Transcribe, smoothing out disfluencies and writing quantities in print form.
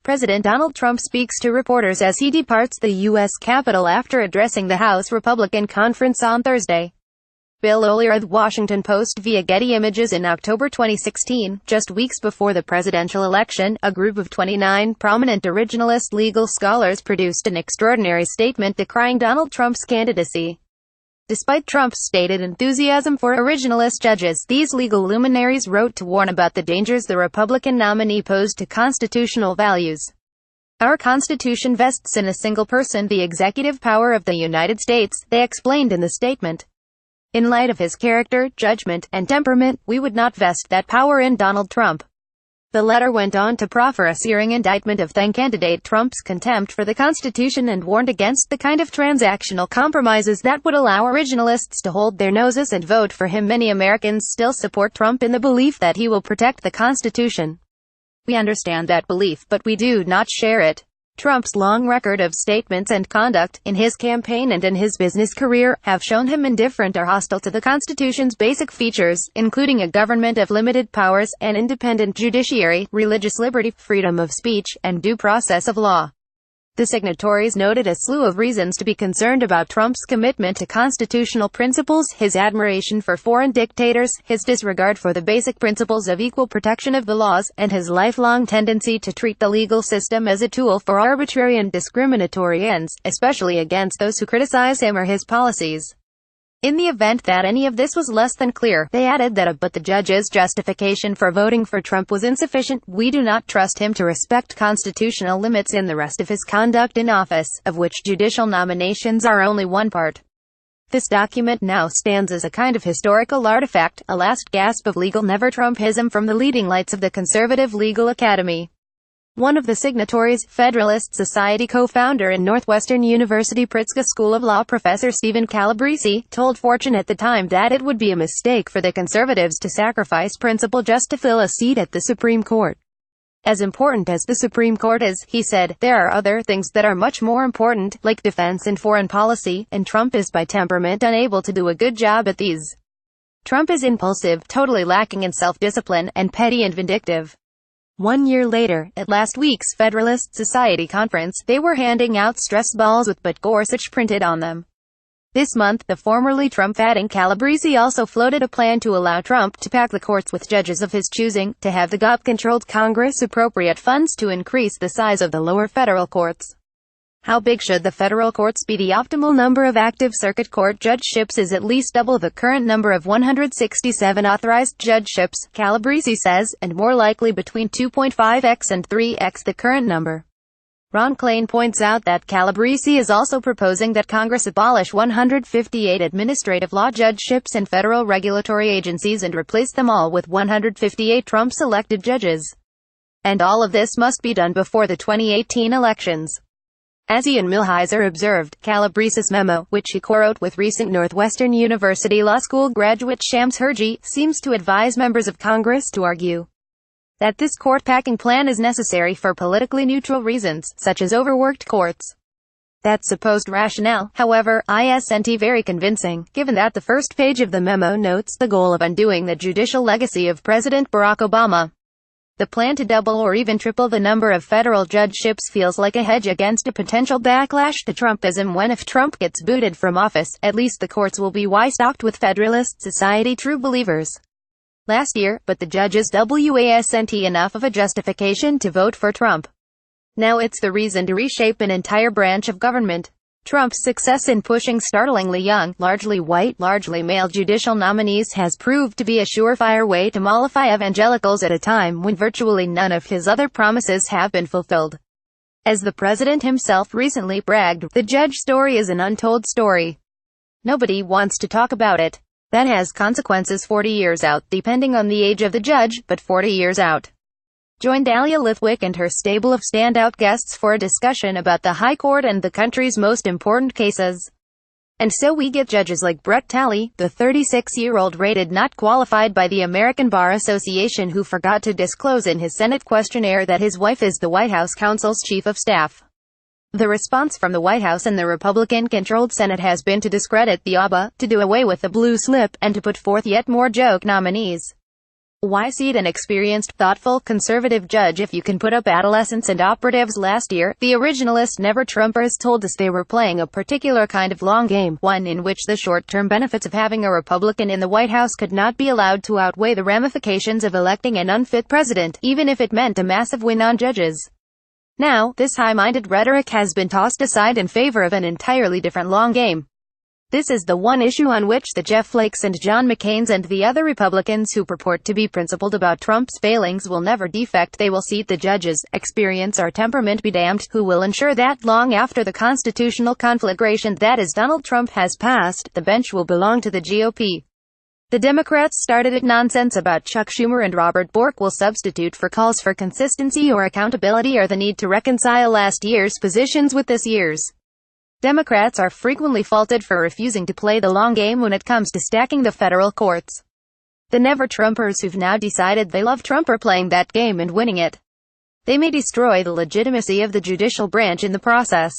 President Donald Trump speaks to reporters as he departs the U.S. Capitol after addressing the House Republican Conference on Thursday. OLearyThe Washington Post via Getty Images In October 2016, just weeks before the presidential election, a group of 29 prominent originalist legal scholars produced an extraordinary statement decrying Donald Trump's candidacy. Despite Trump's stated enthusiasm for originalist judges, these legal luminaries wrote to warn about the dangers the Republican nominee posed to constitutional values. "Our Constitution vests in a single person the executive power of the United States," they explained in the statement. "In light of his character, judgment, and temperament, we would not vest that power in Donald Trump." The letter went on to proffer a searing indictment of then-candidate Trump's contempt for the Constitution and warned against the kind of transactional compromises that would allow originalists to hold their noses and vote for him. Many Americans still support Trump in the belief that he will protect the Constitution. We understand that belief, but we do not share it. Trump's long record of statements and conduct, in his campaign and in his business career, have shown him indifferent or hostile to the Constitution's basic features, including a government of limited powers, an independent judiciary, religious liberty, freedom of speech, and due process of law. The signatories noted a slew of reasons to be concerned about Trump's commitment to constitutional principles, his admiration for foreign dictators, his disregard for the basic principles of equal protection of the laws, and his lifelong tendency to treat the legal system as a tool for arbitrary and discriminatory ends, especially against those who criticize him or his policies. In the event that any of this was less than clear, they added that but the judge's justification for voting for Trump was insufficient. "We do not trust him to respect constitutional limits in the rest of his conduct in office, of which judicial nominations are only one part." This document now stands as a kind of historical artifact, a last gasp of legal never-Trumpism from the leading lights of the conservative legal academy. One of the signatories, Federalist Society co-founder and Northwestern University Pritzker School of Law professor Stephen Calabrese, told Fortune at the time that it would be a mistake for the conservatives to sacrifice principle just to fill a seat at the Supreme Court. "As important as the Supreme Court is," he said, "there are other things that are much more important, like defense and foreign policy, and Trump is by temperament unable to do a good job at these. Trump is impulsive, totally lacking in self-discipline, and petty and vindictive." 1 year later, at last week's Federalist Society conference, they were handing out stress balls with "but Gorsuch" printed on them. This month, the formerly Trump-adding Calabrese also floated a plan to allow Trump to pack the courts with judges of his choosing, to have the GOP-controlled Congress appropriate funds to increase the size of the lower federal courts. How big should the federal courts be? The optimal number of active circuit court judgeships is at least double the current number of 167 authorized judgeships, Calabrese says, and more likely between 2.5x and 3x the current number. Ron Klain points out that Calabrese is also proposing that Congress abolish 158 administrative law judgeships and federal regulatory agencies and replace them all with 158 Trump-selected judges. And all of this must be done before the 2018 elections. As Ian Millhiser observed, Calabrese's memo, which he co-wrote with recent Northwestern University Law School graduate Shams Herji, seems to advise members of Congress to argue that this court-packing plan is necessary for politically neutral reasons, such as overworked courts. That supposed rationale, however, isn't very convincing, given that the first page of the memo notes the goal of undoing the judicial legacy of President Barack Obama. The plan to double or even triple the number of federal judgeships feels like a hedge against a potential backlash to Trumpism when, if Trump gets booted from office, at least the courts will be stocked with Federalist Society true believers. Last year, but the judges wasn't enough of a justification to vote for Trump. Now it's the reason to reshape an entire branch of government. Trump's success in pushing startlingly young, largely white, largely male judicial nominees has proved to be a surefire way to mollify evangelicals at a time when virtually none of his other promises have been fulfilled. As the president himself recently bragged, the judge story is an untold story. Nobody wants to talk about it. That has consequences 40 years out, depending on the age of the judge, but 40 years out. Join Dahlia Lithwick and her stable of standout guests for a discussion about the High Court and the country's most important cases. And so we get judges like Brett Talley, the 36-year-old rated not qualified by the American Bar Association, who forgot to disclose in his Senate questionnaire that his wife is the White House counsel's chief of staff. The response from the White House and the Republican-controlled Senate has been to discredit the ABA, to do away with the blue slip, and to put forth yet more joke nominees. Why seat an experienced, thoughtful, conservative judge if you can put up adolescents and operatives? Last year, the originalist never-Trumpers told us they were playing a particular kind of long game, one in which the short-term benefits of having a Republican in the White House could not be allowed to outweigh the ramifications of electing an unfit president, even if it meant a massive win on judges. Now, this high-minded rhetoric has been tossed aside in favor of an entirely different long game. This is the one issue on which the Jeff Flakes and John McCains and the other Republicans who purport to be principled about Trump's failings will never defect. They will seat the judges, experience or temperament be damned, who will ensure that long after the constitutional conflagration that is Donald Trump has passed, the bench will belong to the GOP. The Democrats started it nonsense about Chuck Schumer and Robert Bork will substitute for calls for consistency or accountability or the need to reconcile last year's positions with this year's. Democrats are frequently faulted for refusing to play the long game when it comes to stacking the federal courts. The never-Trumpers who've now decided they love Trump are playing that game and winning it. They may destroy the legitimacy of the judicial branch in the process.